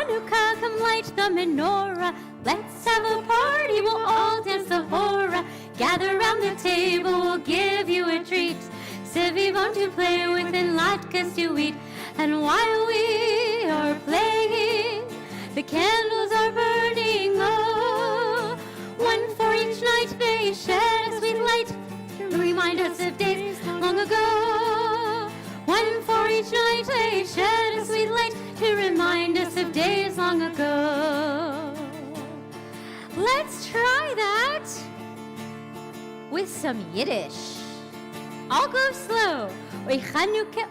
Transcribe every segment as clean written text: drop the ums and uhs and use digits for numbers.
Hanukkah, come light the menorah. Let's have a party, we'll all dance the hora. Gather round the table, we'll give you a treat. Sevi want to play with and latkes to eat. And while we are playing, the candles are burning low. One for each night they shed a sweet light to remind us of days long ago. One for each night they shed a sweet light to remind us of days long ago. Let's try that with some Yiddish. I'll go slow. Oy Chanukah,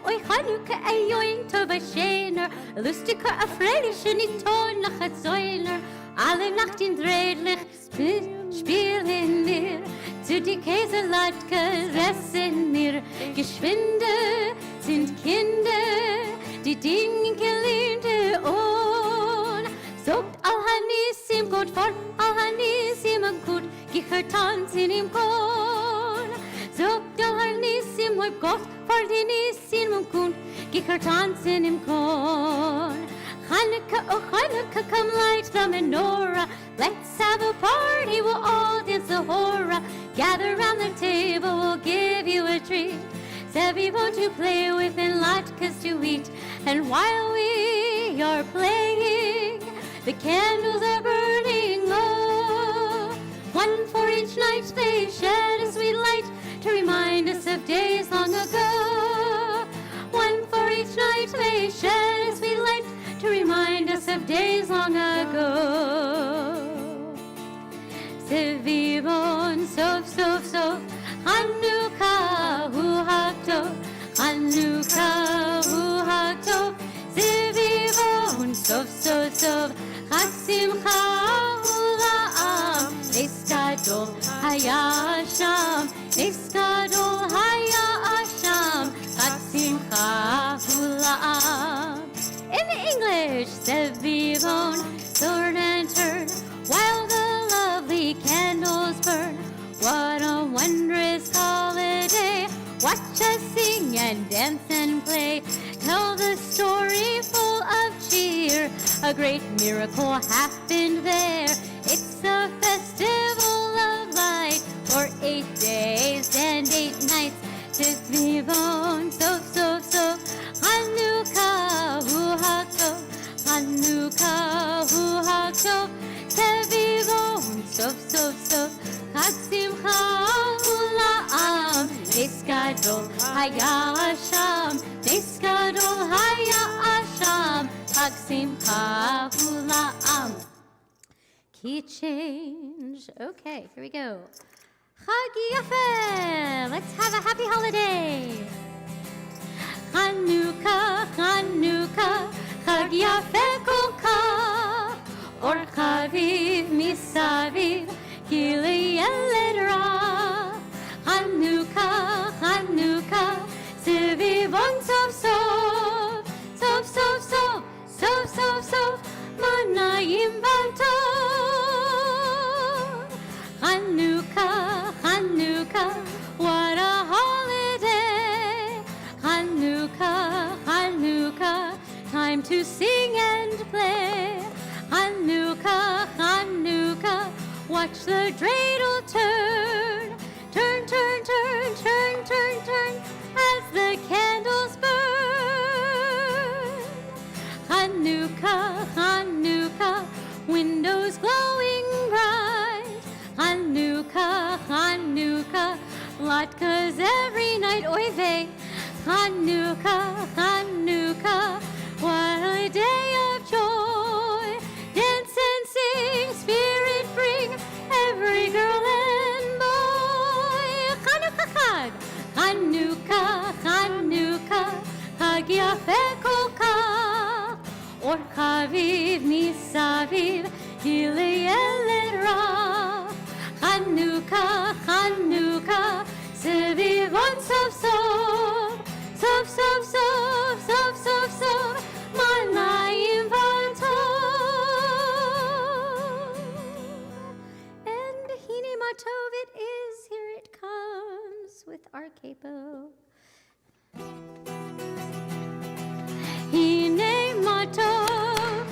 ayoin tov shener. Lustige a freiliche nicht ton nach a Säuner. Alle Nacht in Dreidlich spielen wir. Zu die Käselatke essen wir. Geschwinde sind Kinder, die Dinge gelehnte on. Sogt al-Hanissim Gott vor al-Hanissim gut. Gicher tanzen im Korn. Sogt al-Hanissim oi Gott vor die Nissim und gut. Gicher tanzen im Korn. Hanukkah, oh Hanukkah, come light the menorah. Let's have a party, we'll all dance the hora. Gather round the table, we'll give you a treat. Sevi won't you play with and latkes to eat. And while we are playing, the candles are burning low. One for each night they shed a sweet light to remind us of days long ago. One for each night they shed a sweet light to remind us of days long ago. Sevivon sof sof sof Hanukkah hu haktov Hanukkah hu haktov Sevivon sof sof sof Chag simcha hu la'am Nes gadol haya sham Nes gadol haya sham Chag simcha hu la'am. In English, Sevivon, turn and turn, while the lovely candles burn. What a wondrous holiday! Watch us sing and dance and play. Tell the story full of cheer. A great miracle happened there. It's a festival of light for 8 days and 8 nights. Sevivon, sof sof sof Hanukkah hu haktov Hanukkah hu haktov Sevivon sof sof sof Chag simcha hu la'am Nes gadol haya sham Nes gadol haya sham Chag simcha hu la'am. Key change. Okay, here we go. Chag Yafeh! Let's have a happy holiday! Hanukkah, Hanukkah, Chag Yafeh kolka, Or chaviv misaviv, Gili Eled Ra. Hanukkah, Hanukkah, Sevivon sof sof, sof sof sof, sof sof sof, Manayim b'tov. Hanukkah, Hanukkah, what a holiday! Hanukkah, Hanukkah, time to sing and play. Hanukkah, Hanukkah, watch the dreidel turn. Turn, turn, turn, turn, turn, turn, as the candles burn. Hanukkah, Hanukkah, windows glowing bright. Hanukkah, Hanukkah, latkes every night, oy vey. Hanukkah, Hanukkah, what a day of joy. Dance and sing, spirit bring, every girl and boy. Hanukkah Chag, Hanukkah, Hanukkah, Chag Yafeh kolka, Or chaviv misaviv, Gili Eled Ra. Hanukkah, Hanukkah, Sevivon sof sof, sof sof sof, sof sof sof, Manayim b'tov. And hine matov it is, here it comes with our capo. Hine matov,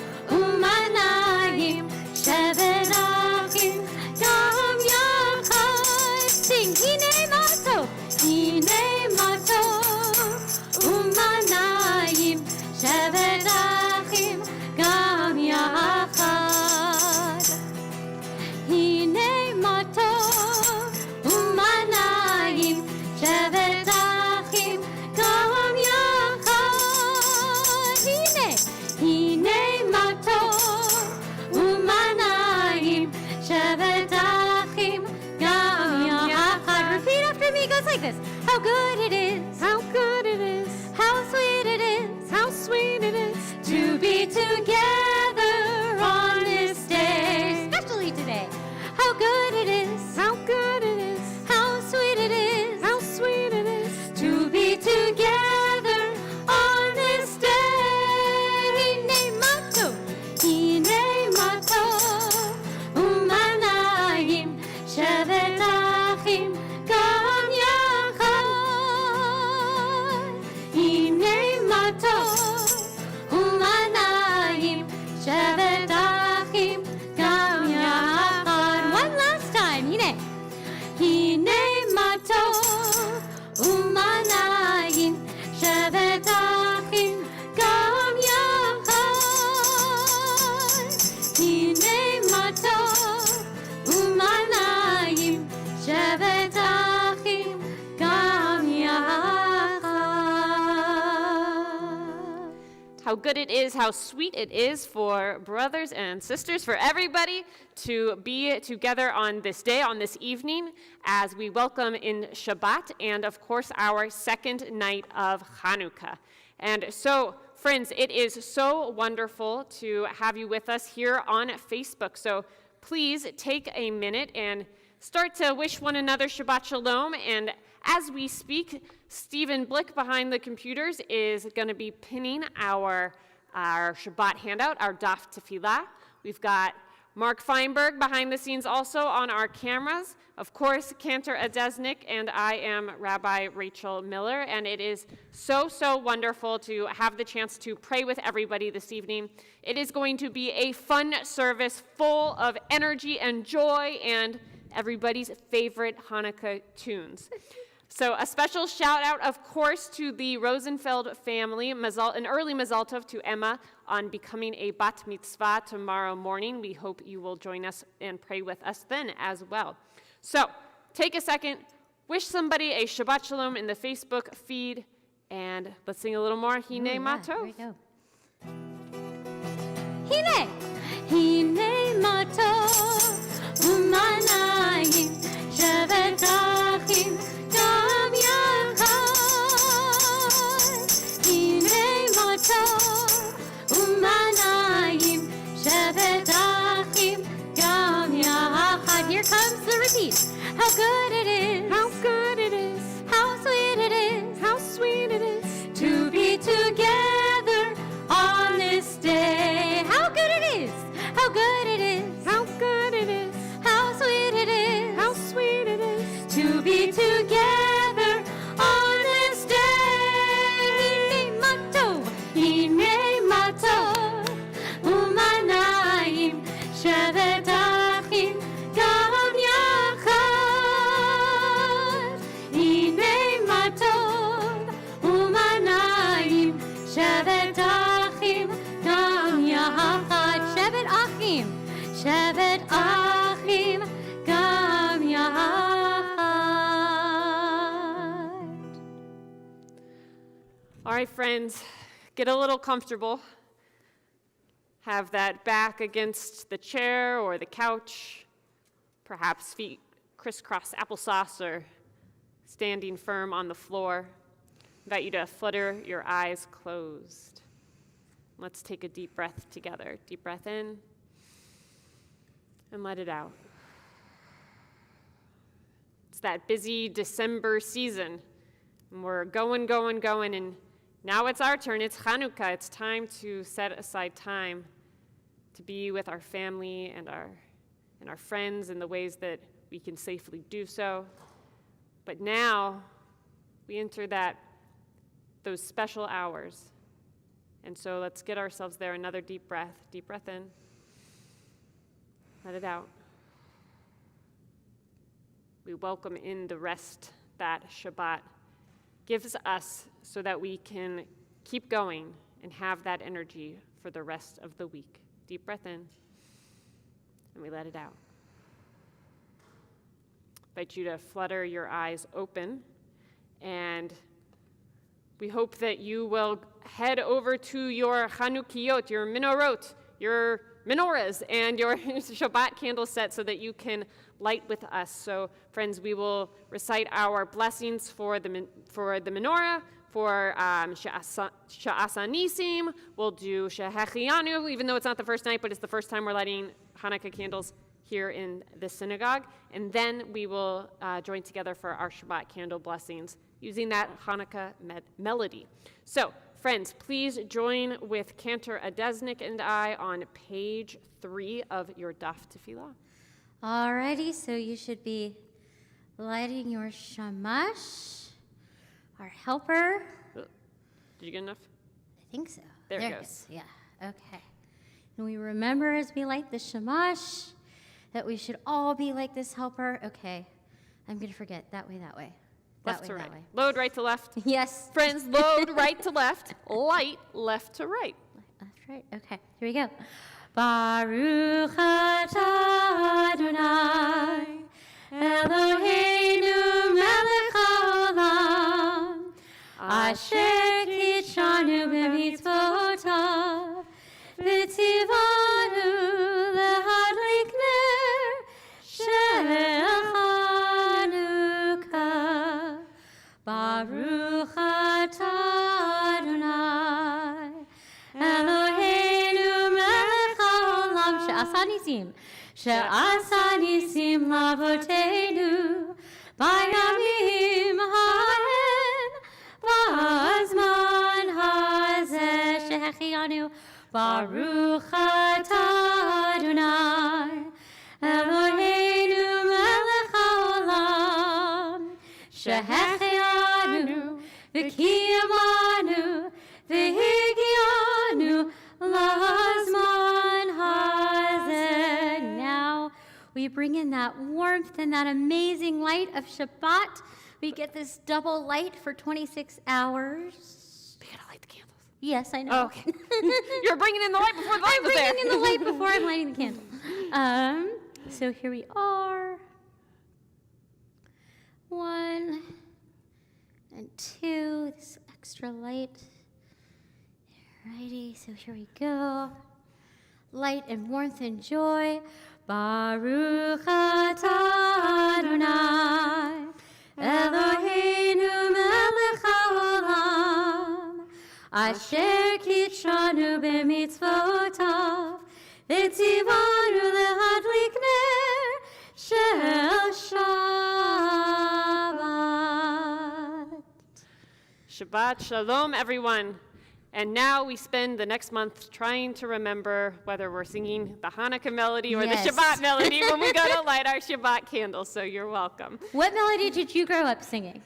good it is, how good it is, how sweet it is, how sweet it is to be together on this day, especially today. How good it is, how good it is, how sweet it is, how sweet it is to be together on this day. Hine mato, umanayim, shevet achim, gam yachad. Hine mato, umanayim, shevet achim, gam yachad. One last time, hine. Hine mato, umanayim, shevet achim, gam yachad. Hine mato, umanayim, shevet achim, gam yachad. How good it is, how sweet it is for brothers and sisters, for everybody to be together on this day, on this evening, as we welcome in Shabbat and, of course, our second night of Hanukkah. And so, friends, it is so wonderful to have you with us here on Facebook. So please take a minute and start to wish one another Shabbat Shalom. And as we speak, Stephen Blick behind the computers is going to be pinning our Shabbat handout, our Daf Tefillah. We've got Mark Feinberg behind the scenes also on our cameras. Of course, Cantor Adesnik, and I am Rabbi Rachel Miller. And it is so, so wonderful to have the chance to pray with everybody this evening. It is going to be a fun service full of energy and joy and everybody's favorite Hanukkah tunes. So a special shout out, of course, to the Rosenfeld family, an early Mazal Tov to Emma on becoming a bat mitzvah tomorrow morning. We hope you will join us and pray with us then as well. So take a second, wish somebody a Shabbat Shalom in the Facebook feed, and let's sing a little more. Hine mato. Here we go. Hine mato, umanayim, shevet achim, gam yachad. Hine mato, umanayim, shevet achim, gam yachad. Here comes the repeat. How good it is, How good it is, how sweet it is, how sweet it is to be together on this day. How good it is, how good it is, how good it is, how sweet it is, how sweet it is to be together on this day. Hine mato, umanayim, shevet achim, gam yachad. Hine mato, umanayim, shevet achim, gam yachad. Shevet achim, shevet achim, gam yachad. All right, friends, get a little comfortable. Have that back against the chair or the couch, perhaps feet crisscross applesauce or standing firm on the floor. Invite you to flutter your eyes closed. Let's take a deep breath together. Deep breath in and let it out. It's that busy December season. And we're going, and now it's our turn. It's Hanukkah. It's time to set aside time to be with our family and our friends in the ways that we can safely do so. But now we enter those special hours. And so let's get ourselves there. Another deep breath. Deep breath in. Let it out. We welcome in the rest that Shabbat gives us so that we can keep going and have that energy for the rest of the week. Deep breath in, and we let it out. I invite you to flutter your eyes open, and we hope that you will head over to your Chanukiot, your menorot, your menorahs and your Shabbat candle set so that you can light with us. So, friends, we will recite our blessings for the menorah, for Sha'asanisim. We'll do Shehechianu, even though it's not the first night, but it's the first time we're lighting Hanukkah candles here in the synagogue. And then we will join together for our Shabbat candle blessings using that Hanukkah melody. So, friends, please join with Cantor Adesnik and I on page 3 of your Daf Tefillah. Alrighty, so you should be lighting your shamash, our helper. Did you get enough? I think so. There it goes. Yeah, okay. And we remember as we light the shamash that we should all be like this helper. Okay, I'm going to forget. That way. Left to right. Load right to left. Yes. Friends, load right to left. Light left to right. Left, right. Okay, here we go. Baruch atah Adonai Eloheinu melech haolam asher kitshanu b'mitzvotav v'tzivanu lehadlik ner shel Chanukah. Baruch atah Adonai Eloheinu melech haolam she'asa nisim lavoteinu bayamim hahem ba'azman hazeh shehechianu. Baruch atah Adonai Eloheinu melech haolam shehechianu v'kiyamanu v'higianu lazman hazeh. Now we bring in that warmth and that amazing light of Shabbat. We get this double light for 26 hours. We gotta light the candles. Yes, I know. Oh, okay. You're bringing in the light before the light was there. I'm bringing in the light before I'm lighting the candle. So here we are. 1 and 2. This extra light. Alrighty, so here we go. Light and warmth and joy. Baruch atah Adonai Eloheinu melech haolam asher kitshanu b'mitzvotav v'tzivanu lehadlik ner shel Shabbat. Shabbat Shalom, everyone. And now we spend the next month trying to remember whether we're singing the Hanukkah melody or Yes. the Shabbat melody when we go to light our Shabbat candles, so you're welcome. What melody did you grow up singing?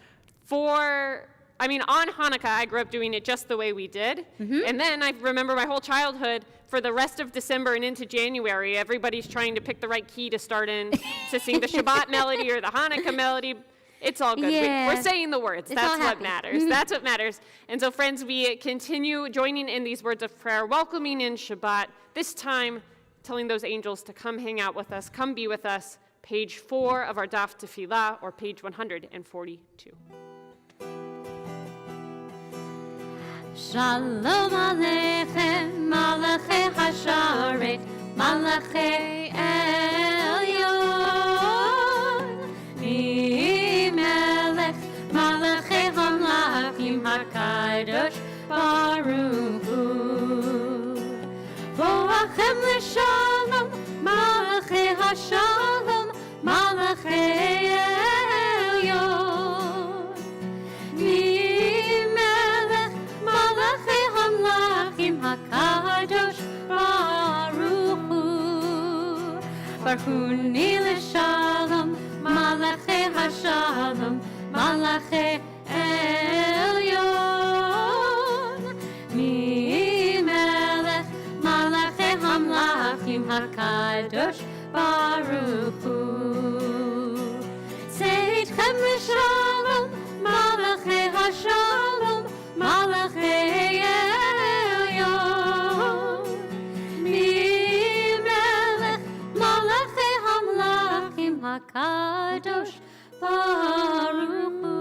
On Hanukkah, I grew up doing it just the way we did. And then I remember my whole childhood, for the rest of December and into January, everybody's trying to pick the right key to start in to sing the Shabbat melody or the Hanukkah melody. It's all good. Yeah. We're saying the words. It's That's all what happy. matters. That's what matters. And so, friends, we continue joining in these words of prayer, welcoming in Shabbat, this time telling those angels to come hang out with us, come be with us, page 4 of our Daf Tefillah, or page 142. Shalom Aleichem, Malachei Hasharet, Malachei Elyon, Melech, Malachei Hamlachim HaKadosh Baruch Hu. Vo'achem l'shalom, Malachei Hashalom, Malachei Elyon, Melech, Malachei Hamlachim HaKadosh Baruch Hu. Barchuni l'shalom, Malachei Hashalom, Malachei Elyon, Melech, Malachei Hamlachim HaKadosh Baruch Hu. Seitchem l'shalom, Malachei Hashalom, Malachei Elyon, Melech, Malachei Hamlachim HaKadosh Baruch Hu.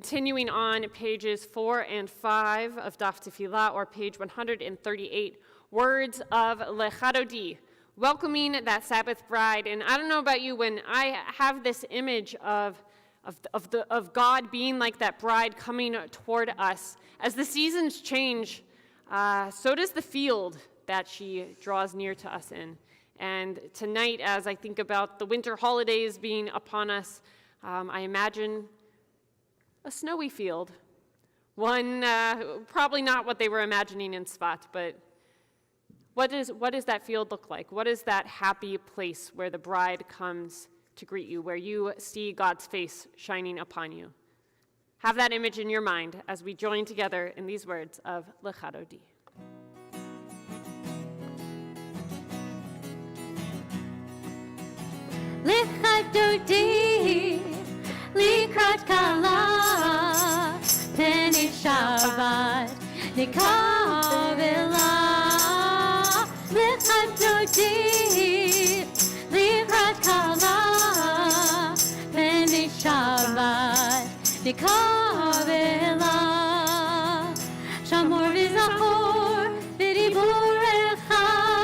continuing on pages 4 and 5 of Daf Tefillah, or page 138, words of Lecha Dodi, welcoming that Sabbath bride. And I don't know about you, when I have this image of God being like that bride coming toward us, as the seasons change, so does the field that she draws near to us in. And tonight, as I think about the winter holidays being upon us, I imagine a snowy field. One, probably not what they were imagining in Svat, but what does that field look like? What is that happy place where the bride comes to greet you, where you see God's face shining upon you? Have that image in your mind as we join together in these words of Lecha Dodi. Lecha Dodi, Likrat Kala, Peni Shabbat, Nikavela. Lecha Dodi, Likrat Kala, Peni Shabbat, Nikavela. Shamor v'zachor v'dibur echad,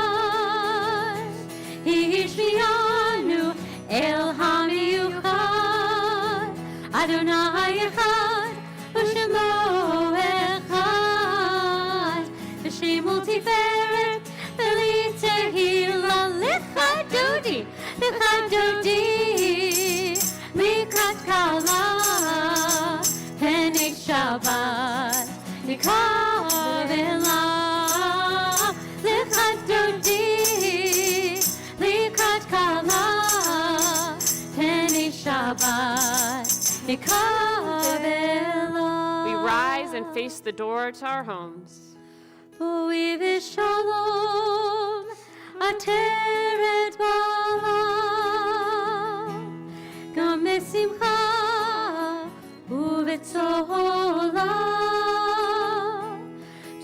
Hishviyanu El HaMiyuchad, Adonai Echad, U'Shemo Echad, V'Shemul Tiferet, V'Litehila. Lecha Dodi, Lecha Dodi, Likrat Kala, Penei Shabbat, Nikavela. Lecha Dodi, Likrat Kala, Penei Shabbat, Nikavela. We rise and face the door to our homes. Ui v'shalom, ateret ba'alam, gam besimcha u'v'tzolam,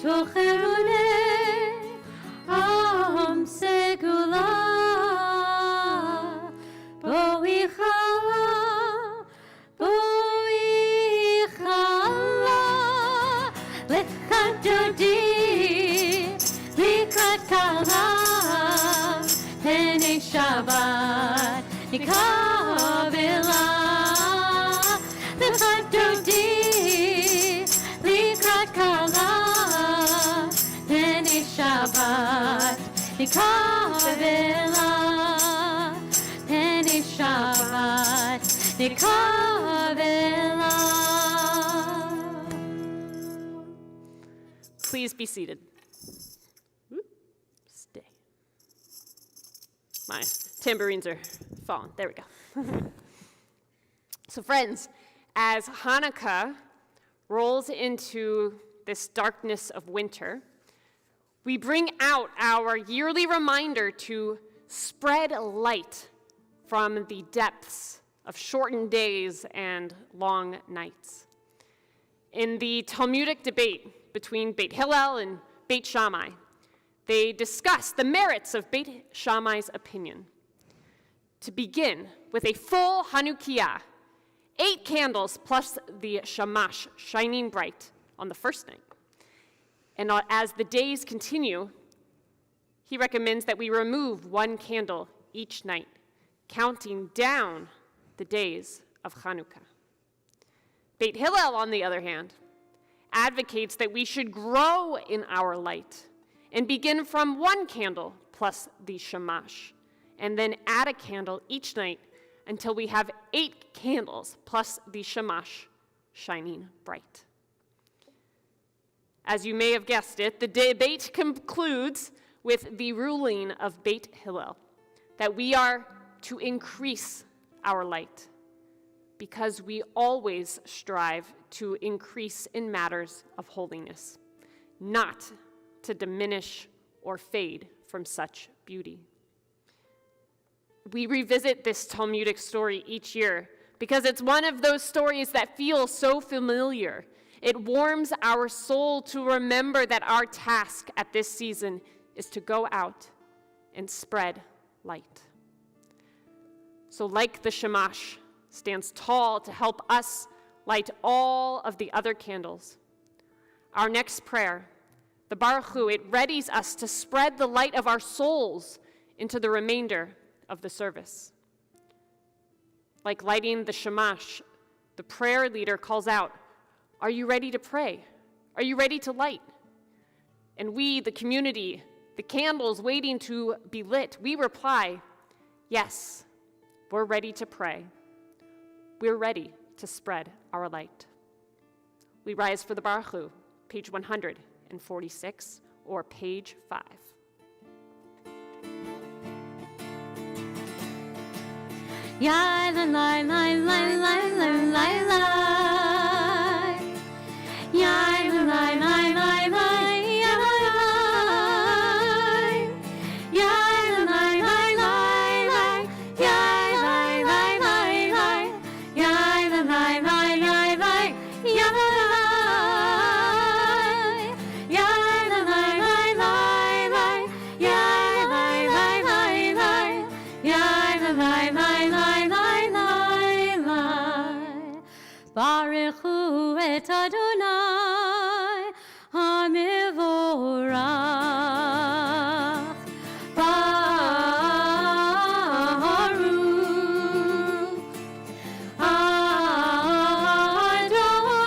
tocherunei am segula, bo'ichala, Lecha Dodi, Likrat Kala, Penei Shabbat, Nikavela. Lecha Dodi, Likrat Kala, Penei Shabbat, Nikavela. Penei Shabbat, Nikavela. Please be seated. Stay. My tambourines are falling. There we go. So friends, as Hanukkah rolls into this darkness of winter, we bring out our yearly reminder to spread light from the depths of shortened days and long nights. In the Talmudic debate between Beit Hillel and Beit Shammai, they discuss the merits of Beit Shammai's opinion. To begin with a full Hanukkah, 8 candles plus the shamash shining bright on the first night. And as the days continue, he recommends that we remove 1 candle each night, counting down the days of Hanukkah. Beit Hillel, on the other hand, advocates that we should grow in our light and begin from 1 candle plus the shamash, and then add a candle each night until we have 8 candles plus the shamash shining bright. As you may have guessed it, the debate concludes with the ruling of Beit Hillel that we are to increase our light, because we always strive to increase in matters of holiness, not to diminish or fade from such beauty. We revisit this Talmudic story each year because it's one of those stories that feel so familiar. It warms our soul to remember that our task at this season is to go out and spread light. So like the shamash stands tall to help us light all of the other candles. Our next prayer, the Baruch Hu, it readies us to spread the light of our souls into the remainder of the service. Like lighting the shamash, the prayer leader calls out, "Are you ready to pray? Are you ready to light?" And we, the community, the candles waiting to be lit, we reply, "Yes, we're ready to pray. We're ready to spread our light." We rise for the Baruch Hu, page 146, or page 5. Ya la la la la la la la la. Ya la la la la la. Ya la la la la la. Ya la la la la. Ya la la la la la. Ya la ya la la la la. Ya la la la la. Ya la la la la. Baruch Hu et Adonai HaMevorach. Baruch Adonai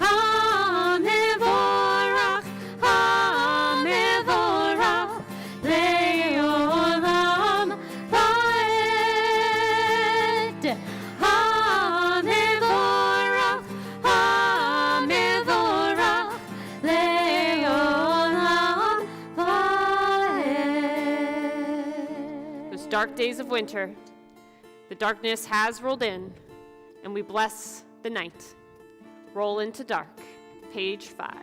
HaMevorach. HaMevorach le'olam va'ed. HaMevorach, HaMevorach le'olam va'ed. Those dark days of winter, the darkness has rolled in, and we bless the night. Roll into dark, page 5.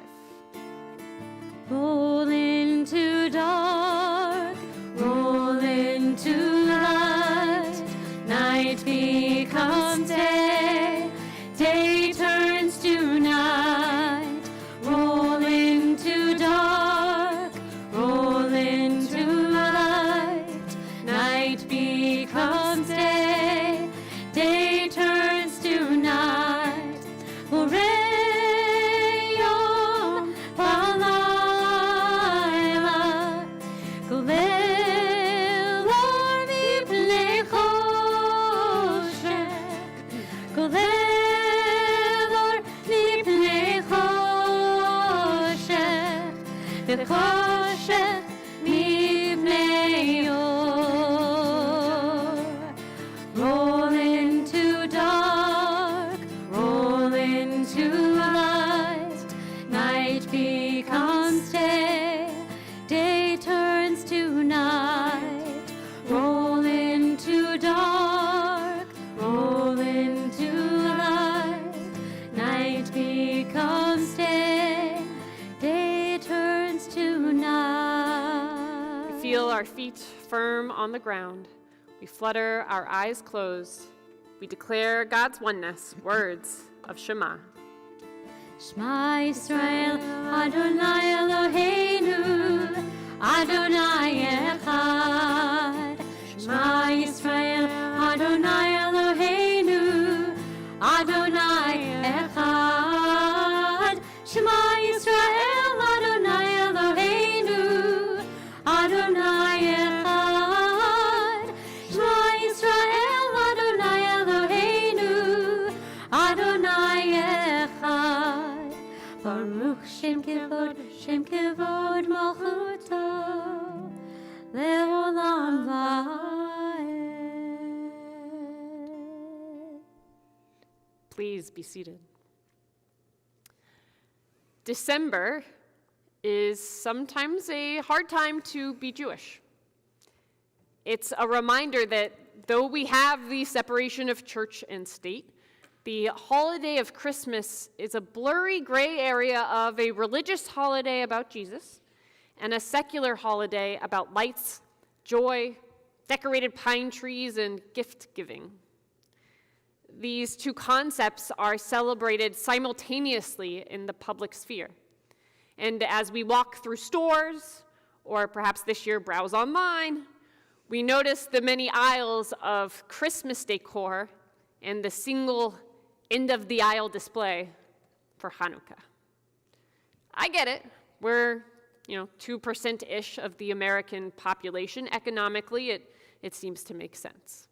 Roll into dark, roll into light. Night becomes day, day turns to night. Roll into dark, roll into light. Night becomes day, day turns to night. Oreyom v'layla, golel or mipnei choshech, golel or mipnei choshech, v'choshech mipnei or. Roll into dark, roll into light. Night becomes day, day turns to night. Roll into dark, roll into light. Night becomes day, day turns to night. We feel our feet firm on the ground. We flutter our eyes closed. We declare God's oneness, words of Shema. Shema Yisrael, Adonai Eloheinu, Adonai Echad. Shema Yisrael, Adonai Eloheinu, Adonai Echad. Shema Yisrael, Adonai Eloheinu, Adonai Echad. Shema Yisrael, Adonai Eloheinu, Adonai Echad. Baruch Shem Kevod Malchuto, Le'olam va'ed. Please be seated. December is sometimes a hard time to be Jewish. It's a reminder that though we have the separation of church and state, the holiday of Christmas is a blurry gray area of a religious holiday about Jesus and a secular holiday about lights, joy, decorated pine trees, and gift giving. These two concepts are celebrated simultaneously in the public sphere. And as we walk through stores, or perhaps this year browse online, we notice the many aisles of Christmas decor and the single end-of-the-aisle display for Hanukkah. I get it. We're, 2%-ish of the American population. Economically, it seems to make sense.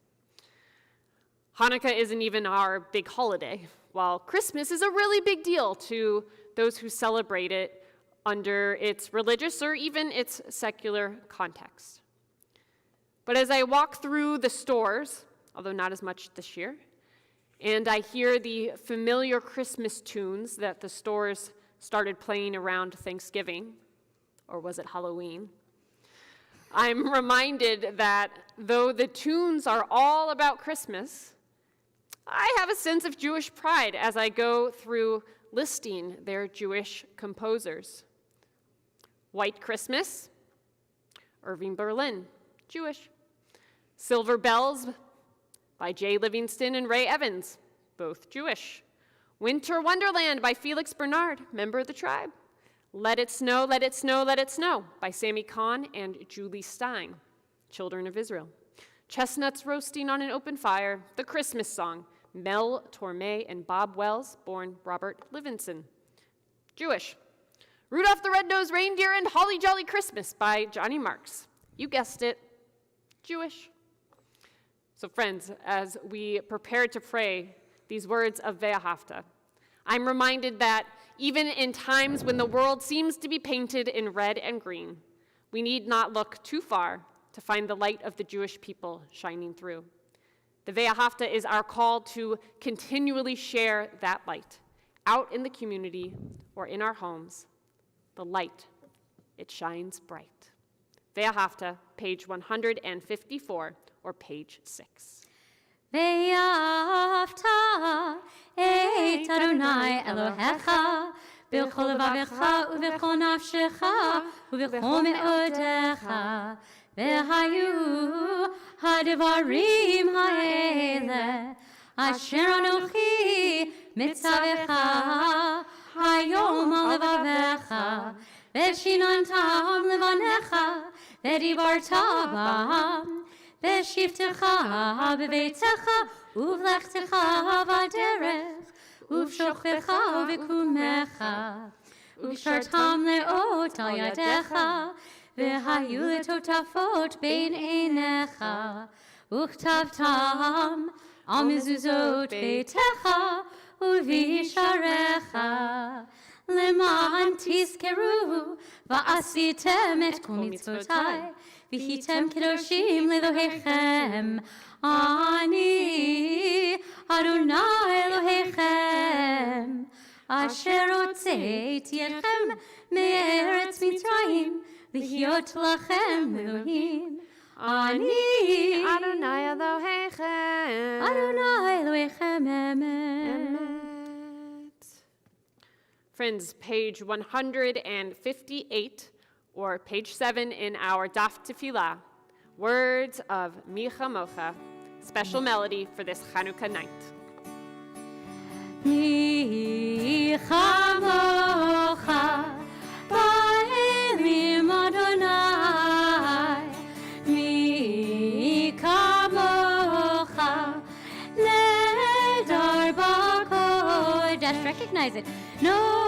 Hanukkah isn't even our big holiday, while Christmas is a really big deal to those who celebrate it under its religious or even its secular context. But as I walk through the stores, although not as much this year, and I hear the familiar Christmas tunes that the stores started playing around Thanksgiving, or was it Halloween? I'm reminded that though the tunes are all about Christmas, I have a sense of Jewish pride as I go through listing their Jewish composers. White Christmas, Irving Berlin, Jewish. Silver Bells by Jay Livingston and Ray Evans, both Jewish. Winter Wonderland by Felix Bernard, member of the tribe. Let It Snow, Let It Snow, Let It Snow by Sammy Kahn and Julie Stein, children of Israel. Chestnuts Roasting on an Open Fire, The Christmas Song, Mel Torme and Bob Wells, born Robert Livingston, Jewish. Rudolph the Red-Nosed Reindeer and Holly Jolly Christmas by Johnny Marks. You guessed it, Jewish. So friends, as we prepare to pray these words of Ve'ahavta, I'm reminded that even in times when the world seems to be painted in red and green, we need not look too far to find the light of the Jewish people shining through. The Ve'ahavta is our call to continually share that light out in the community or in our homes. The light, it shines bright. Ve'ahavta, page 154, or page 6. Ve'ahavta et Adonai Elohecha b'chol levavecha u'b'chol nafshecha u'b'chol me'odecha ve'hayu ha'devarim ha'ele asher anochi mitzavecha hayom al levavecha ve'shinantam levanecha ve'dibarta bam Beshivtecha bebeitecha uvlechtecha baderech uvshochecha v'kumecha uvshartam leot al yadecha v'hayu letotafot bein einecha uchtavtam al mezuzot beitecha uvisharecha leman tizkeru va'asitem et kol mitzvotai V'hitem kedoshim lelohechem, ani Adonai Elohechem, asher hotzeiti etchem me'eretz Mitzrayim, l'hiot lachem Elohim, ani Adonai Elohechem. Adonai Elohechem, Emet. Friends, page 158, or page 7 in our Daf Tefillah, words of Mi Chamocha, special melody for this Chanukah night. Mi Chamocha, Ba'elim Adonai, Mi Chamocha, Ledar B'Kodesh. Recognize it. No.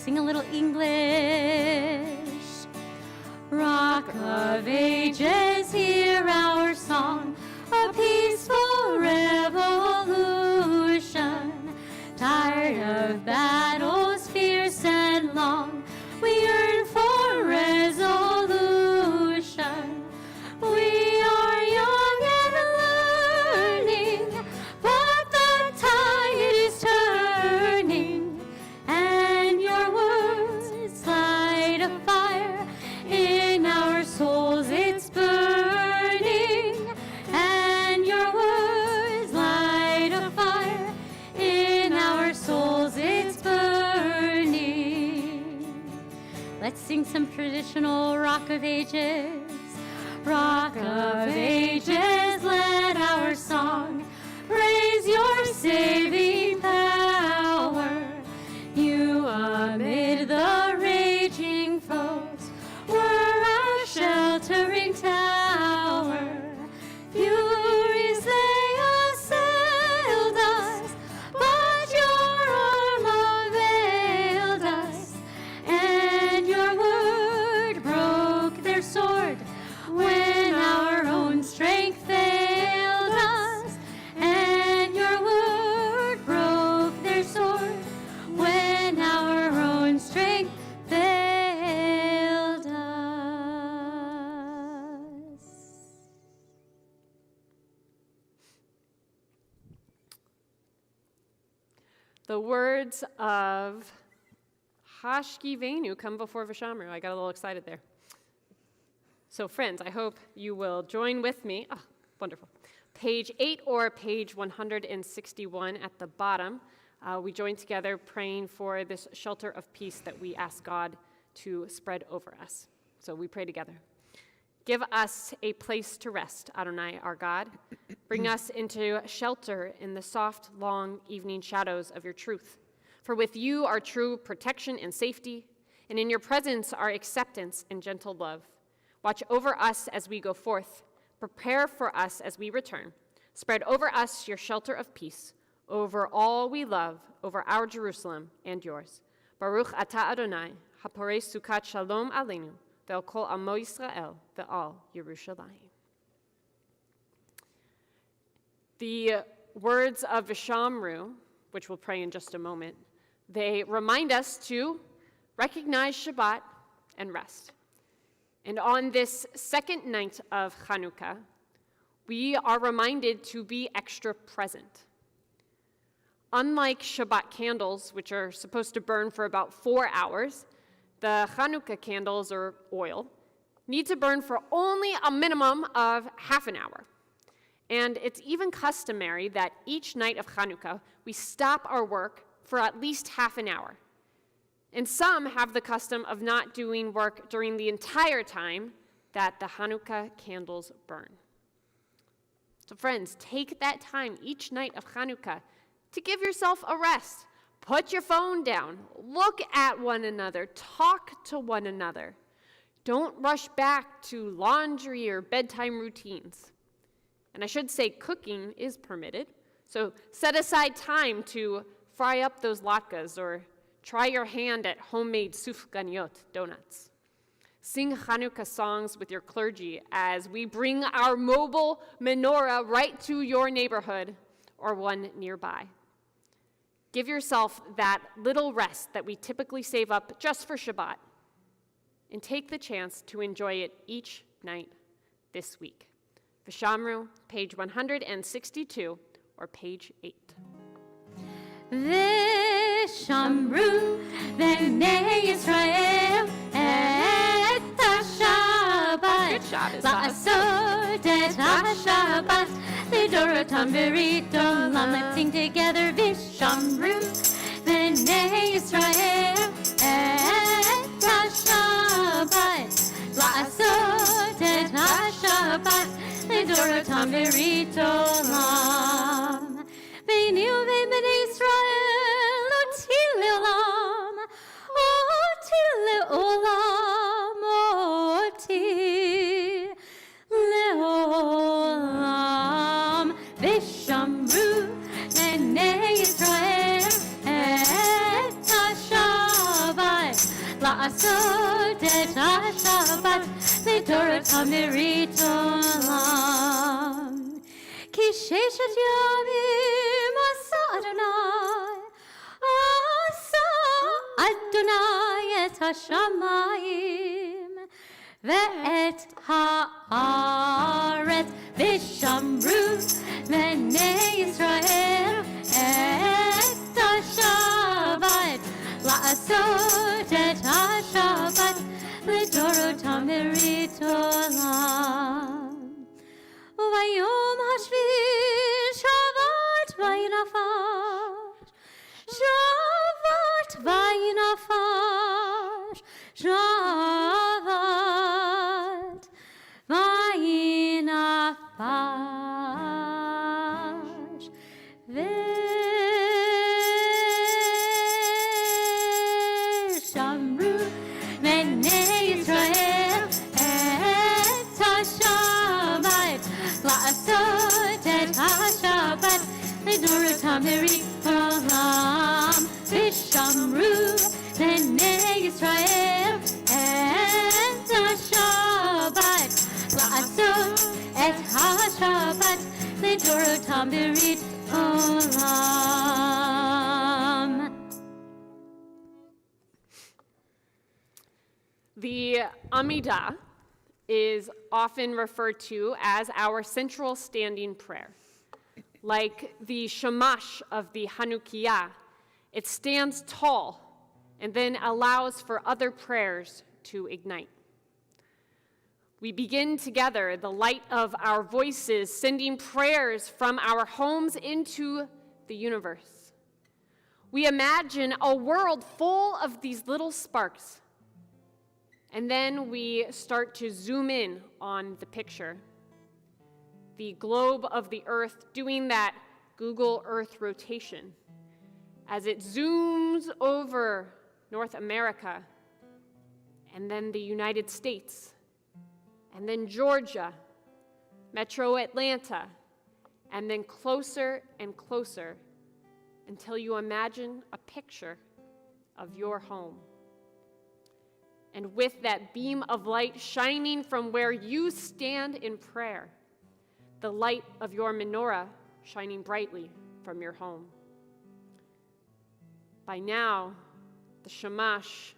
Sing a little English. Rock of Ages, hear our song, a peaceful revolution. Tired of battles fierce and long, we yearn for resolution. We are young and learning, but the tide is turning. Light a fire in our souls, it's burning. Rock of Ages. Rock of Ages, let our song praise your saving power. You amid the raging foes were our sheltering tower. Furies they assailed us, but your arm availed us, and your word broke their sword when our own strength failed us, and your word broke their sword when our own strength failed us. The words of Hashkivenu come before Vishamru. I got a little excited there. So friends, I hope you will join with me. Oh, wonderful. Page 8 or page 161 at the bottom. We join together praying for this shelter of peace that we ask God to spread over us. So we pray together. Give us a place to rest, Adonai, our God. Bring us into shelter in the soft, long evening shadows of your truth. For with you are true protection and safety, and in your presence are acceptance and gentle love. Watch over us as we go forth. Prepare for us as we return. Spread over us your shelter of peace, over all we love, over our Jerusalem and yours. Baruch atah Adonai, haporei sukat shalom aleinu, ve'al kol amo Yisrael, ve'al Yerushalayim. The words of Vishamru, which we'll pray in just a moment, they remind us to recognize Shabbat and rest. And on this second night of Hanukkah, we are reminded to be extra present. Unlike Shabbat candles, which are supposed to burn for about 4 hours, the Hanukkah candles, or oil, need to burn for only a minimum of half an hour. And it's even customary that each night of Hanukkah, we stop our work for at least half an hour. And some have the custom of not doing work during the entire time that the Hanukkah candles burn. So friends, take that time each night of Hanukkah to give yourself a rest. Put your phone down, look at one another, talk to one another. Don't rush back to laundry or bedtime routines. And I should say cooking is permitted, so set aside time to fry up those latkes or try your hand at homemade sufganiyot, donuts. Sing Hanukkah songs with your clergy as we bring our mobile menorah right to your neighborhood or one nearby. Give yourself that little rest that we typically save up just for Shabbat, and take the chance to enjoy it each night this week. Vishamru, page 162, or page 8. Vishamru b'nei Yisrael et ha-Shabbat. Good job, La'asot et ha-Shabbat Lidorotam v'rito lam. Let's sing together. Vishamru b'nei Yisrael et ha-Shabbat. La'asot et ha-Shabbat Lidorotam v'rito lam. V'nei u'v'nei Yisrael otil le'olam, otil le'olam, otil le'olam. Vishamru b'nei Yisrael et ha-Shabbat, la'asot et ha-Shabbat lidorotam v'rito lam. Ki sheshet yamim asa Adonai et ha-shamayim ve'et ha'aretz. Vishamru b'nei Yisrael et ha-Shabbat, la'asot et ha-Shabbat lidorotam v'rito lam. Vayom hashvi Shabbat vayinafash, Shabbat vayinafash, Shabbat לעשות את השבת לדורותם לעולם, ושמרו בני ישראל את השבת. לעשות את השבת לדורותם לעולם. The Amidah is often referred to as our central standing prayer. Like the Shamash of the Hanukkah, it stands tall and then allows for other prayers to ignite. We begin together the light of our voices, sending prayers from our homes into the universe. We imagine a world full of these little sparks. And then we start to zoom in on the picture. The globe of the earth doing that Google Earth rotation as it zooms over North America, and then the United States, and then Georgia, Metro Atlanta, and then closer and closer until you imagine a picture of your home. And with that beam of light shining from where you stand in prayer, the light of your menorah shining brightly from your home. By now, the Shamash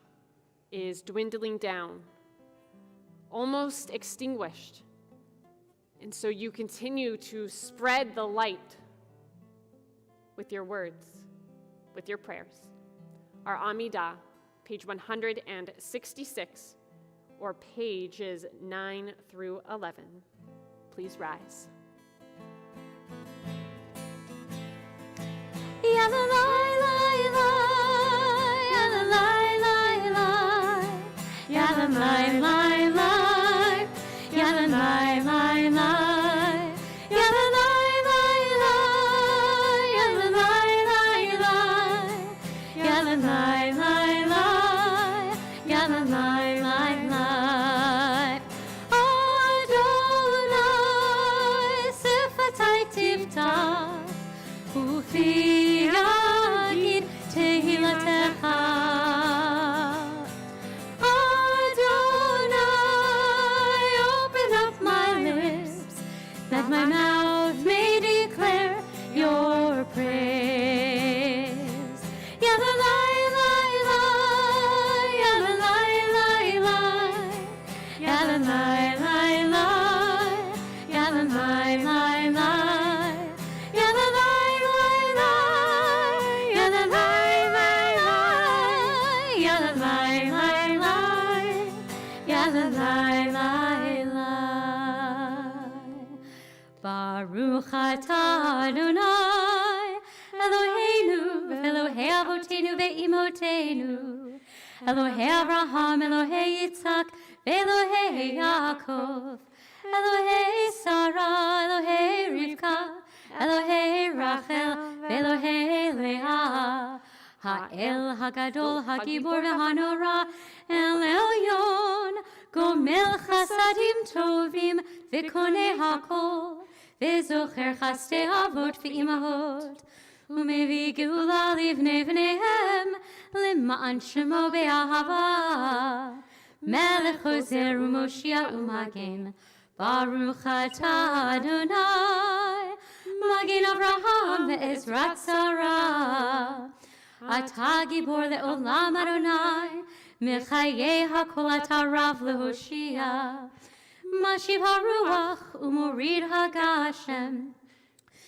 is dwindling down, almost extinguished. And so you continue to spread the light with your words, with your prayers. Our Amidah, page 166, or pages 9 through 11. Please rise. My mouth may declare your praise. Baruch atah Adonai, Eloheinu, Elohei Avotenu ve'imotenu, Elohei Abraham, Elohei Yitzhak, ve'Elohei Yaakov, Elohei Sarah, Elohei Rivka, Elohei Rachel, ve'Elohei Leah, Ha'el Hagadol, Hagibor ve'Hanora, El Elyon, Gomel Chasadim Tovim, ve'Konei Hakol, וזוכר חסדי אבות ואימהות, ומביא גאולה לבני בניהם, למען שמו באהבה. מלך חוזר ומושיע ומגן, ברוך אתה אדוני, מגן אברהם ועזרת שרה. אתה גיבור לעולם אדוני, מחיי הכל אתה רב להושיע. משיב הרוח ומוריד הגשם,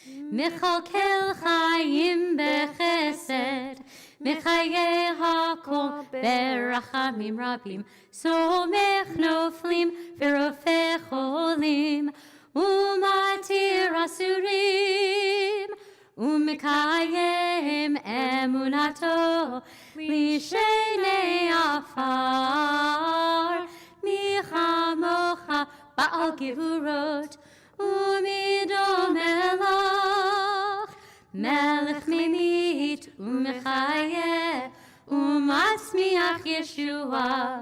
מכלכל חיים בחסד, מחיי הכל ברחמים רבים, סומך נופלים ורופא חולים, ומתיר אסורים, ומקיים אמונתו לשני עפר. מי כמוך בעל גבורות ומדומה לך, מלך ממית ומחיה ומצמיח ישועה,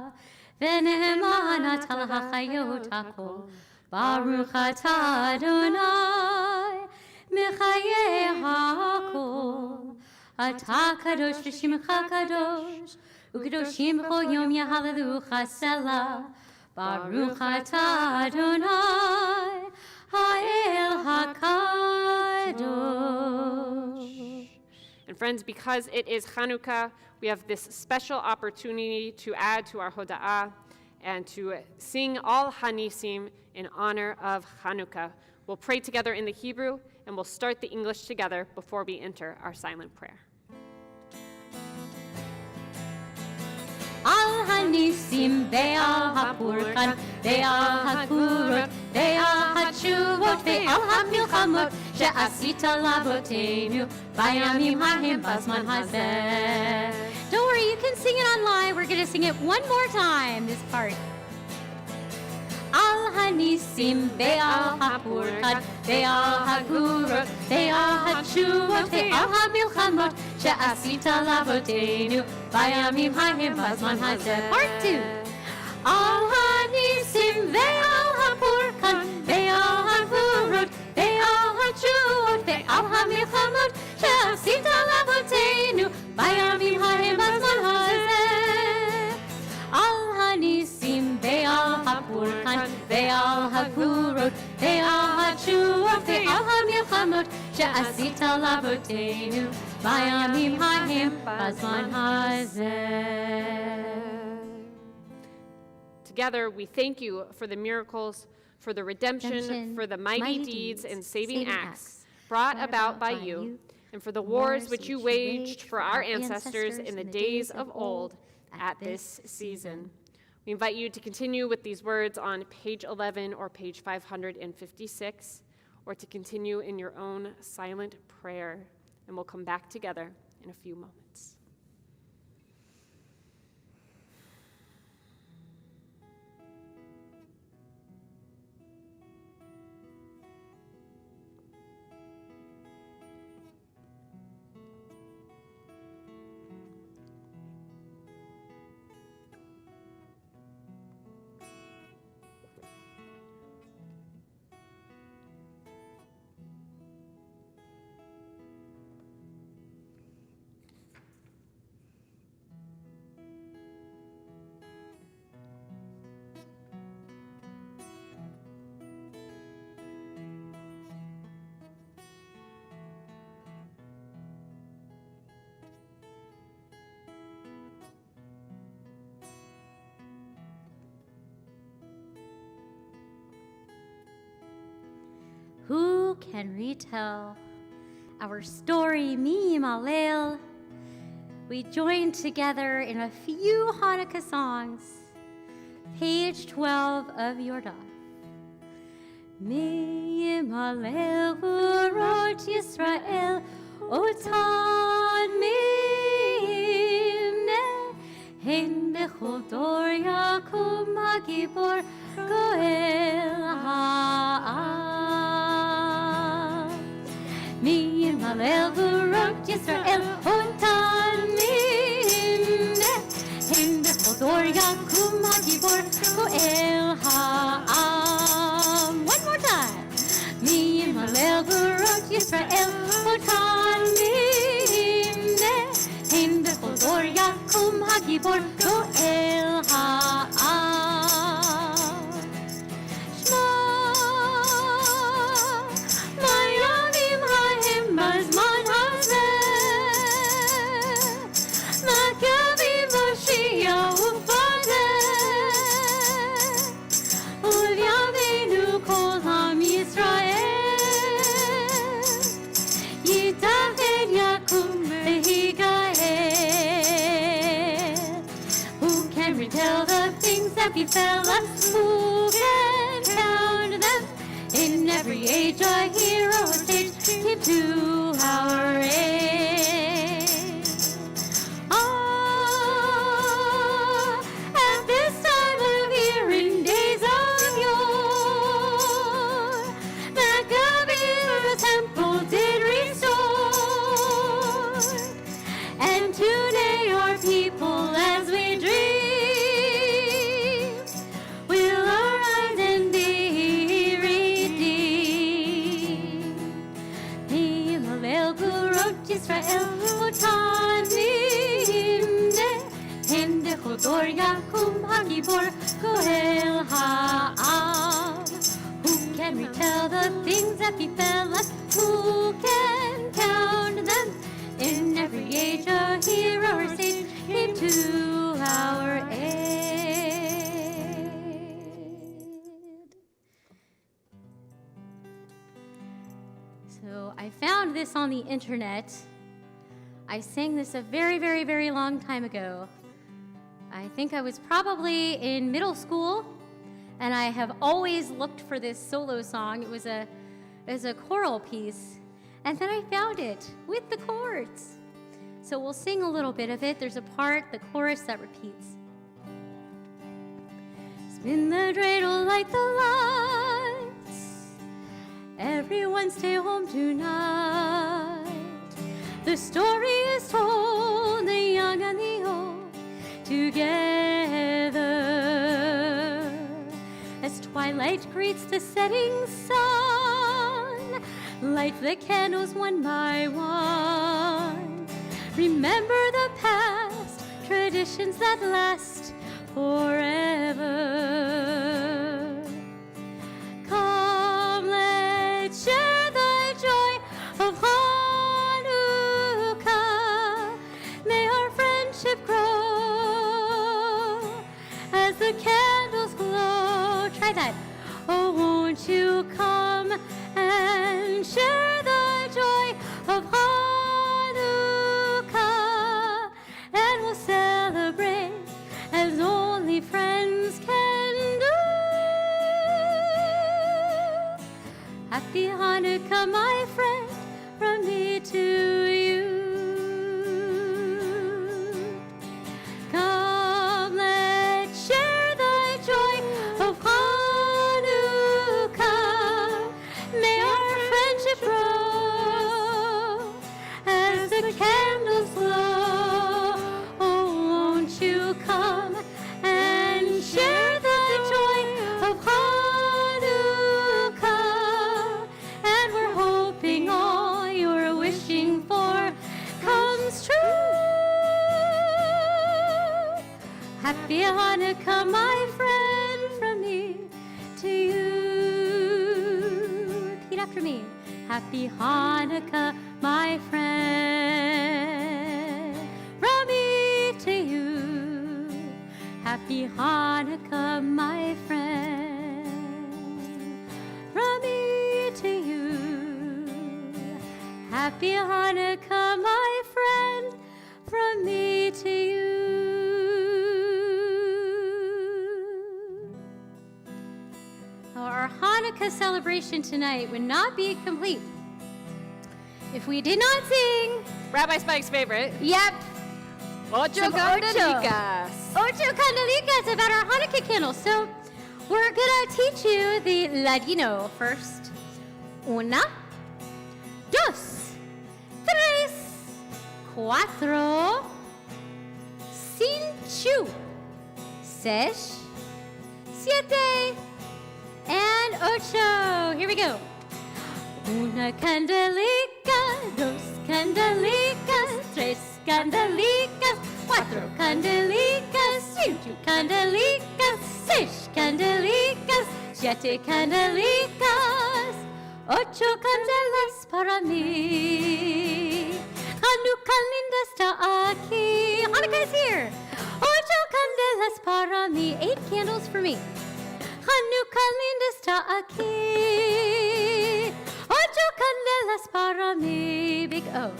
ונאמן אתה להחיות הכל. ברוך אתה אדוני, מחיי הכל. אתה קדוש ושמך קדוש, וקדושים בכל יום יהללוך סלה. ברוך אתה אדוני, האל הקדוש. And friends, because it is Hanukkah, we have this special opportunity to add to our Hoda'ah and to sing all Hanisim in honor of Hanukkah. We'll pray together in the Hebrew, and we'll start the English together before we enter our silent prayer. Al hanisim ve'al hapurkan ve'al hakurot ve'al hatshuvot ve'al hamilchamot she'asita lavoteinu bayamim hahem bazman hazeh. Don't worry, you can sing it online. We're going to sing it one more time, this part. Al hanisim ve'al hapurkan ve'al hagurot ve'al hatshuvot ve'al hamilchamot she'asita lavoteinu bayamim hahem bazman hazeh. Part 2. Al hanisim ve'al hapurkan ve'al hagurot ve'al hatshuvot ve'al hamilchamot she'asita lavoteinu bayamim hahem bazman hazeh. Al hanisim ve'al hapurkan ve'al hagurot ve'al hatshuvot ve'al hamilchamot she'asita lavoteinu bayamim hahem bazman hazeh. Together, we thank you for the miracles, for the redemption, for the mighty deeds and saving acts brought about by you, and for the wars which you waged for our ancestors in the days of old at this season. We invite you to continue with these words on page 11 or page 556, or to continue in your own silent prayer, and we'll come back together in a few moments. Who can retell our story, Emanu-El? We join together in a few Hanukkah songs. Page 12 of your daf. Emanu-El v'rot Yisrael otan mimneh hen bechol dor yakum hagibor goel ha'am. Emanu-El v'rot Yisrael otan mimneh hen bechol dor yakum hagibor goel ha'am. One more time. Emanu-El v'rot Yisrael otan mimneh hen bechol dor yakum hagibor goel ha'am. Shema mayamim hahem bazman hazeh makavim Moshiach ufadeh u'v'yameinu kol ham Yisrael yitached yakum v'higael. Who can retell the things that befell us? Who can count them? In every age a hero was staged, came to our aid. Ah, at this time of year in days of yore, Maccabees temple did restore, and today our people as we dream before Goel Ha'am. Who can retell the things that befell us? Who can count them? In every age a hero or sage came to our aid. So I found this on the internet. I sang this a very, very, very long time ago. I think I was probably in middle school, and I have always looked for this solo song. It was a choral piece, and then I found it with the chords. So we'll sing a little bit of it. There's a part, the chorus, that repeats. Spin the dreidel, light the lights. Everyone stay home tonight. The story is told, the young and the old together. As twilight greets the setting sun, light the candles one by one. Remember the past, traditions that last forever. Come, let's share the joy of Hanukkah. May our friendship grow as the candles glow. Try that. Oh, won't you come and share the joy of Hanukkah, and we'll celebrate as only friends can do. Happy Hanukkah, my friend, from me to you. Come, let's share the joy of Hanukkah. May our friendship grow as the candles glow. Oh, won't you come and share the joy of Hanukkah? And we're hoping all you're wishing for comes true. Happy Hanukkah, my friend, from me to you. Repeat after me. Happy Hanukkah, my friend, from me to you. Happy Hanukkah, my friend, from me to you. Happy Hanukkah, my friend, from me to you. Our Hanukkah celebration tonight would not be complete if we did not sing. Rabbi Spike's favorite. Yep. Ocho Some Candelicas. Ocho Candelicas about our Hanukkah candles. So we're gonna teach you the Ladino first. Una, dos, tres, cuatro, cinco, seis, siete, and ocho. Here we go. Una candelica, dos candelicas, tres candelicas, cuatro candelicas, cinco candelicas, seis candelicas, siete candelicas, ocho candelas para mí. Hanukkah linda está aquí. Hanukkah is here. Ocho candelas para mí. 8 candles for me. Hanukkah linda está aquí. Ocho candelas para mí. Big O.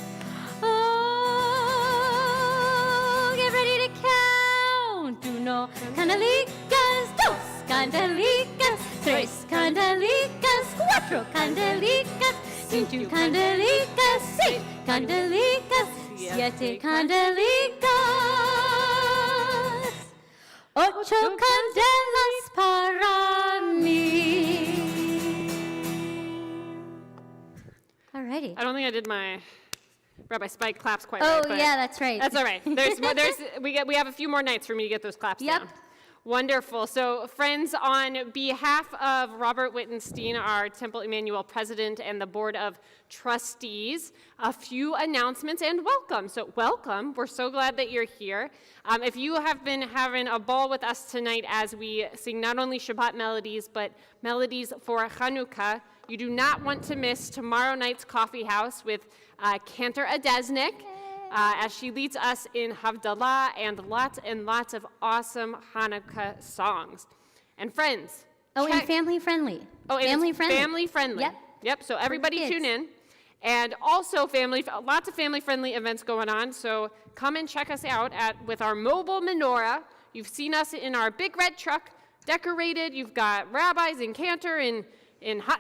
Oh, get ready to count. Uno candelicas, dos candelicas, tres candelicas, cuatro candelicas, cinco candelicas, seis candelicas, siete candelicas, ocho candelas para mí. Alrighty. I don't think I did my Rabbi Spike claps quite Oh, right. but yeah, that's right. That's all right. We have a few more nights for me to get those claps Yep. down. Wonderful. So, friends, on behalf of Robert Wittenstein, our Temple Emanu-El president and the board of trustees, a few announcements and welcome. So, welcome. We're so glad that you're here. If you have been having a ball with us tonight as we sing not only Shabbat melodies, but melodies for Hanukkah, you do not want to miss tomorrow night's coffee house with Cantor Adesnik, as she leads us in Havdalah and lots of awesome Hanukkah songs. And friends. Oh, and family friendly. Oh, and family it's friendly. family friendly. Yep. So everybody tune in. And also lots of family friendly events going on. So come and check us out with our mobile menorah. You've seen us in our big red truck, decorated. You've got rabbis and cantor in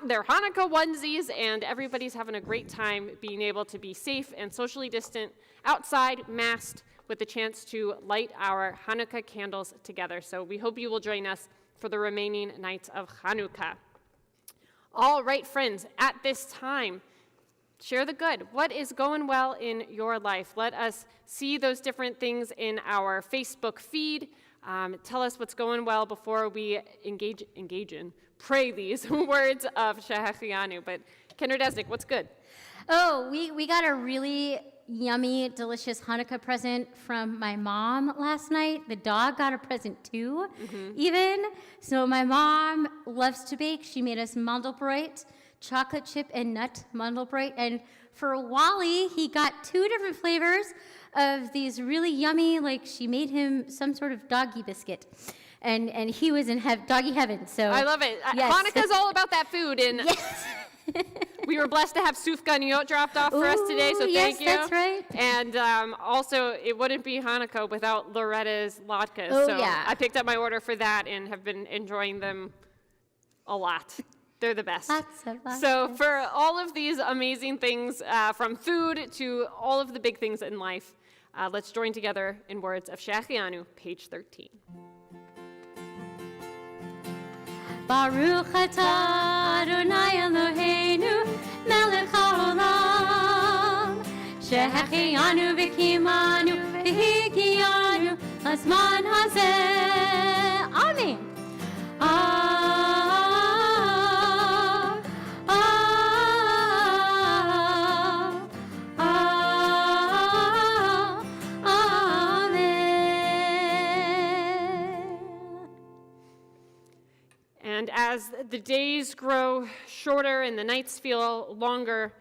their Hanukkah onesies, and everybody's having a great time being able to be safe and socially distant outside, masked, with the chance to light our Hanukkah candles together. So we hope you will join us for the remaining nights of Hanukkah. All right, friends, at this time, share the good. What is going well in your life? Let us see those different things in our Facebook feed. Tell us what's going well before we pray these words of Shehechianu. But Kendra Desnick, what's good? Oh, we got a really yummy, delicious Hanukkah present from my mom last night. The dog got a present too, even. So my mom loves to bake. She made us Mandelbrot, chocolate chip and nut Mandelbrot. And for Wally, he got 2 different flavors of these really yummy, she made him some sort of doggy biscuit. And he was in doggy heaven. So I love it. Yes. Hanukkah's all about that food. And yes. we were blessed to have Sufganiyot dropped off for us today, so thank you. Yes, that's right. And also, it wouldn't be Hanukkah without Loretta's latkes. Oh, so yeah. I picked up my order for that and have been enjoying them a lot. They're the best. Lots. So for all of these amazing things, from food to all of the big things in life, let's join together in words of Shehechianu, page 13. Baruch atah Adonai Eloheinu melech haolam shehechianu v'kimanu v'higiyanu lazman hazeh. Amen. And as the days grow shorter and the nights feel longer,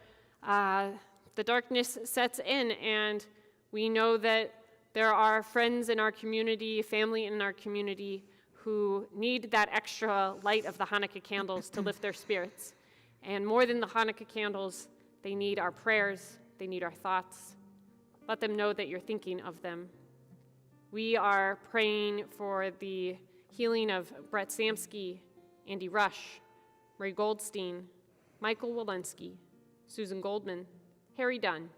the darkness sets in, and we know that there are friends in our community, family in our community, who need that extra light of the Hanukkah candles to lift their spirits. And more than the Hanukkah candles, they need our prayers, they need our thoughts. Let them know that you're thinking of them. We are praying for the healing of Brett Samsky, Andy Rush, Ray Goldstein, Michael Walensky, Susan Goldman, Harry Dunn,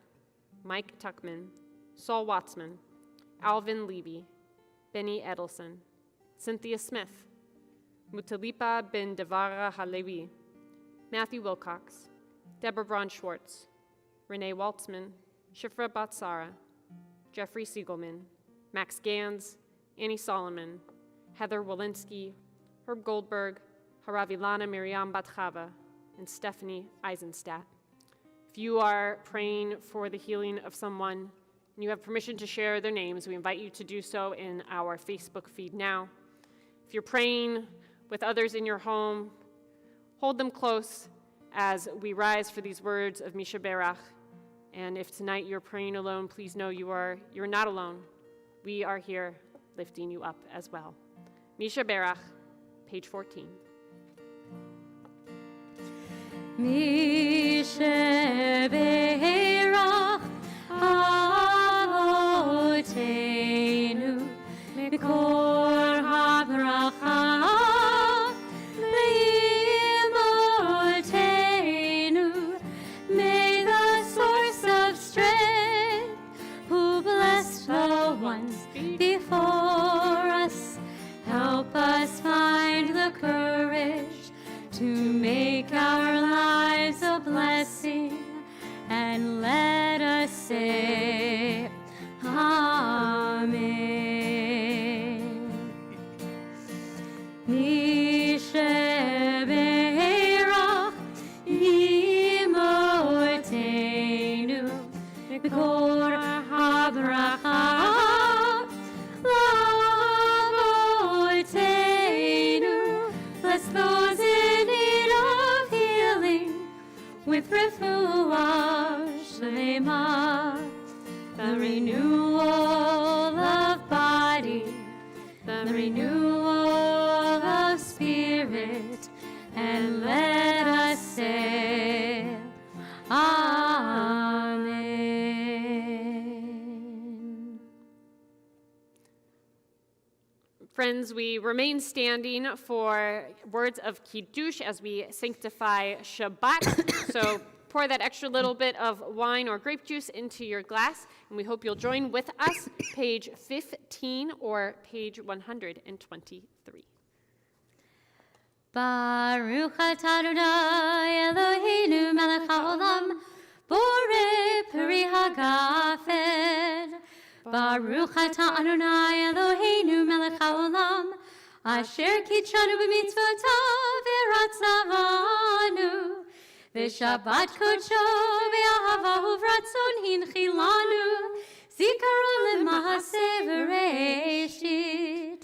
Mike Tuckman, Saul Watsman, Alvin Levy, Benny Edelson, Cynthia Smith, Mutalipa bin Devara Halevi, Matthew Wilcox, Deborah Braun Schwartz, Renee Waltzman, Shifra Batsara, Jeffrey Siegelman, Max Gans, Annie Solomon, Heather Walensky, Herb Goldberg, Haravilana Miriam Batchava, and Stephanie Eisenstadt. If you are praying for the healing of someone and you have permission to share their names, we invite you to do so in our Facebook feed now. If you're praying with others in your home, hold them close as we rise for these words of Misha Berach. And if tonight you're praying alone, please know you're not alone. We are here lifting you up as well. Misha Berach, page 14. Misha Berach Avotenu Mikor HaBracha Leimotenu. May the source of strength, who blessed the ones before us, help us find the courage to make our lives a blessing, and let us say Amen. with refuah shlema, the renewal of body, the renewal of spirit, and let us say, Amen. Friends, we remain standing for words of Kiddush as we sanctify Shabbat. So pour that extra little bit of wine or grape juice into your glass, and we hope you'll join with us, page 15 or page 123. Baruch atah Adonai Eloheinu melech haolam, borei peri hagafen. Baruch atah Adonai Eloheinu melech haolam, asher kitshanu b'mitzvotav v'ratzavanu, v'shabbat kodsho v'ahavahu v'ratzon hinchilanu, zikaron lema'aseh v'reishit,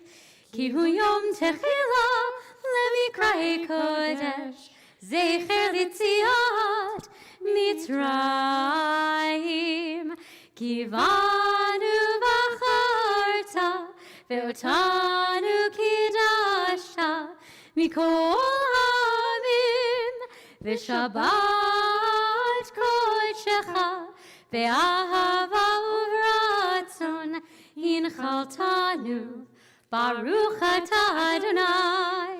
ki hu yom techilah למקראי קודש, זכר ליציאת מצרים. כי בנו בחרת, ואותנו קידשת מכל העמים, ושבת קודשך, באהבה וברצון הנחלתנו. Baruch atah Adonai,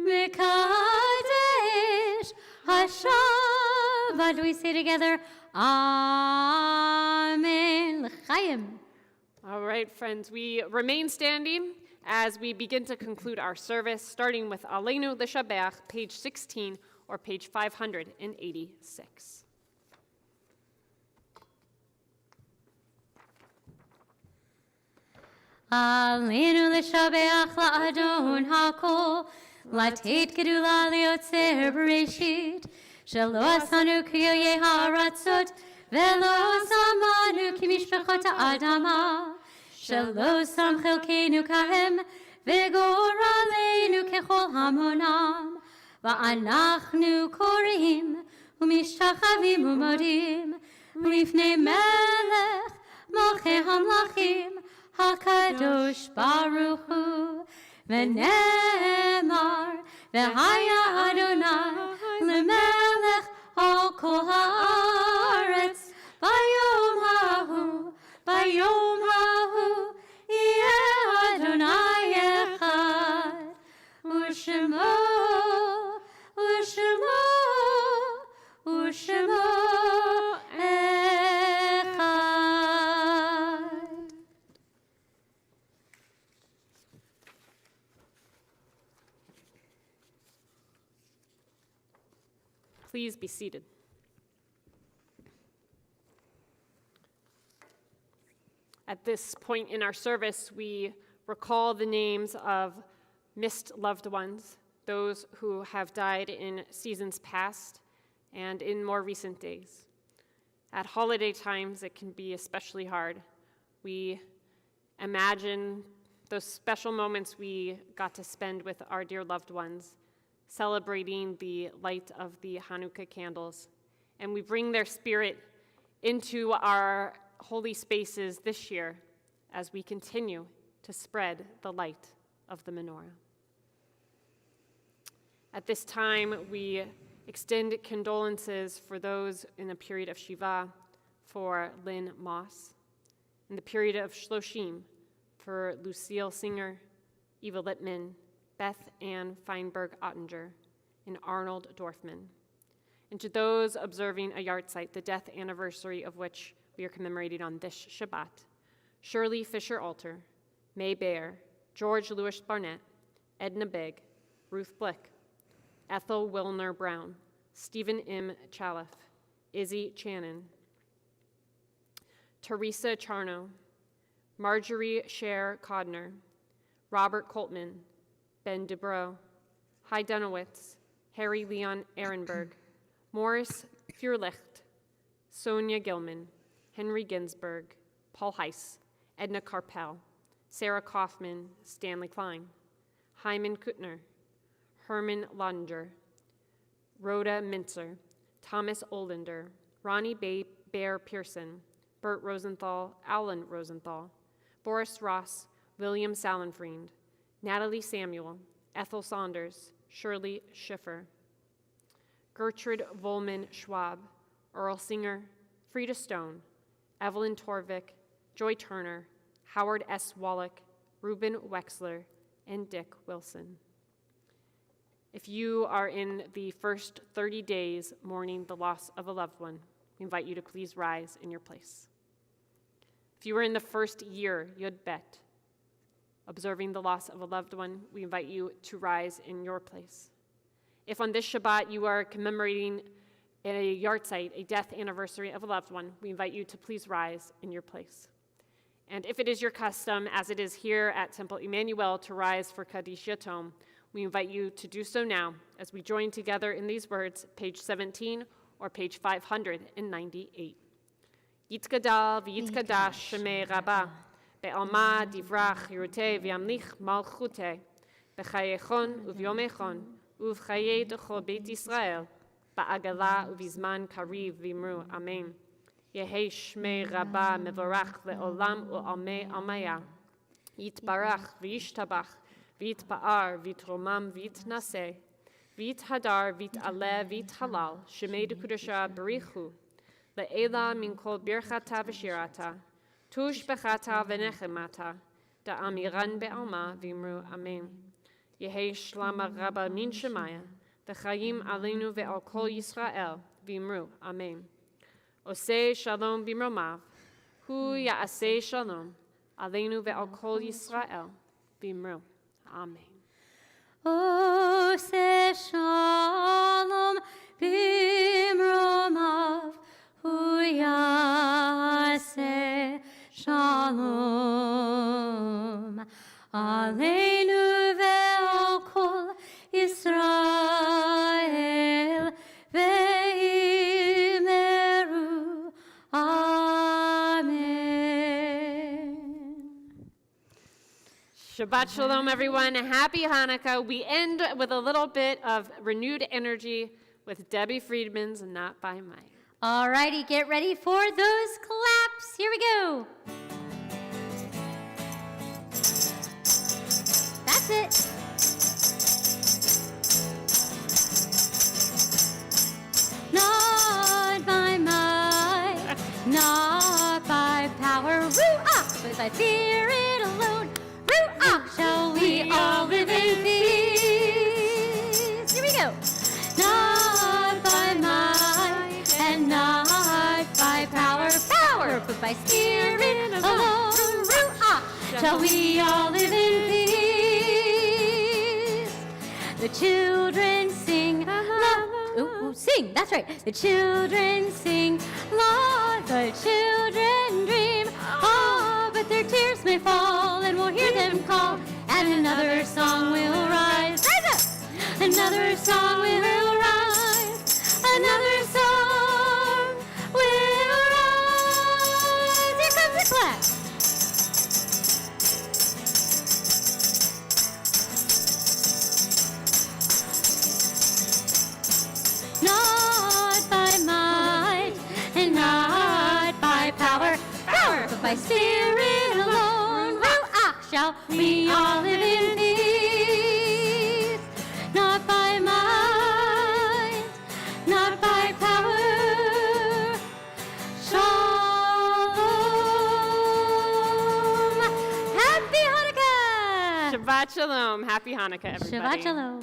Mekadesh HaShabbat. We say together, Amen. L'chaim. All right, friends, we remain standing as we begin to conclude our service, starting with Aleinu L'Shabeach, page 16 or page 586. Aleinu l'shabeach la'adon hakol, לתת גדולה ליוצר בראשית, שלא עשנו כאויי הארצות, ולא שמנו כמשפחות האדמה, שלא שם חלקנו כהם, וגורלנו ככל המונם, ואנחנו קוראים ומשתחווים ומודים, לפני מלך מלכי המלכים, הקדוש ברוך הוא, ונאמר, והיה אדוני למלך על כל הארץ, ביום ההוא, יהיה אדוני אחד, ושמו Please be seated. At this point in our service, we recall the names of missed loved ones, those who have died in seasons past and in more recent days. At holiday times, it can be especially hard. We imagine those special moments we got to spend with our dear loved ones, celebrating the light of the Hanukkah candles. And we bring their spirit into our holy spaces this year as we continue to spread the light of the menorah. At this time, we extend condolences for those in the period of Shiva, for Lynn Moss, in the period of Shloshim, for Lucille Singer, Eva Littman, Beth Ann Feinberg-Ottinger, and Arnold Dorfman. And to those observing a yahrzeit, the death anniversary of which we are commemorating on this Shabbat, Shirley Fisher-Alter, May Baer, George Lewis Barnett, Edna Bigg, Ruth Blick, Ethel Wilner Brown, Stephen M. Chaliff, Izzy Channon, Teresa Charno, Marjorie Scher Codner, Robert Coltman, Ben Dubrow, Hy Dunowitz, Harry Leon Ehrenberg, Morris Furlicht, Sonia Gilman, Henry Ginsberg, Paul Heiss, Edna Carpel, Sarah Kaufman, Stanley Klein, Hyman Kuttner, Herman Lodinger, Rhoda Mintzer, Thomas Olander, Ronnie Bear Pearson, Bert Rosenthal, Alan Rosenthal, Boris Ross, William Salenfried, Natalie Samuel, Ethel Saunders, Shirley Schiffer, Gertrude Volman Schwab, Earl Singer, Frida Stone, Evelyn Torvik, Joy Turner, Howard S. Wallach, Reuben Wexler, and Dick Wilson. If you are in the first 30 days mourning the loss of a loved one, we invite you to please rise in your place. If you are in the first year, Yud Bet, observing the loss of a loved one, we invite you to rise in your place. If on this Shabbat you are commemorating a yahrzeit, a death anniversary of a loved one, we invite you to please rise in your place. And if it is your custom, as it is here at Temple Emanu-El, to rise for Kaddish Yatom, we invite you to do so now as we join together in these words, page 17 or page 598. Yitkadal v'yitkadash shemei Rabbah, be'alma divrach yiruteh v'yamlich malchuteh, b'chayechon uvyomechon, uv'chayei d'chol Beit Yisrael, ba'agala uv'izman kariv v'imru, amen. Yehei shmei Rabbah mevorach le'olam u'almei almaya, yitbarach v'yishtabach, v'yitpa'ar v'yitromam v'yitnaseh, v'yithadar v'yit'aleh v'yithalal, shemei d'kudasha barichu, le'ela min kol birchata v'shirata, tush bechata v'nechemata, da'amiran be'alma v'imru amen. Yehei shlama Rabbah min shemaya, v'chayim aleinu ve'al kol Yisrael v'imru amen. Oseh shalom b'mromav, hu ya'aseh shalom, aleinu ve'al kol Yisrael v'imru amen. Oseh shalom b'mromav, hu ya'aseh shalom, aleinu ve'al kol Yisrael ve'imru amen. Shabbat Shalom, everyone. Happy Hanukkah. We end with a little bit of renewed energy with Debbie Friedman's Not by Might. All righty, get ready for those claps. Here we go. That's it. Not by might, not by power, ruach, but by spirit alone. Ruach, shall we all live in peace. Here we go. Not by might and not by power, but by spirit alone. Ruach, shall we all live in peace. The children sing, sing, that's right. The children sing, Lord, the children dream. Oh, but their tears may fall, and we'll hear them call, and another song will rise. Rise up! Another song will rise. Another song will rise. Here comes the clap. Not by might and not by power, but by spirit alone. Ruach, shall we all live in peace. Not by might, not by power. Shalom. Happy Hanukkah. Shabbat Shalom. Happy Hanukkah, everybody. Shabbat Shalom.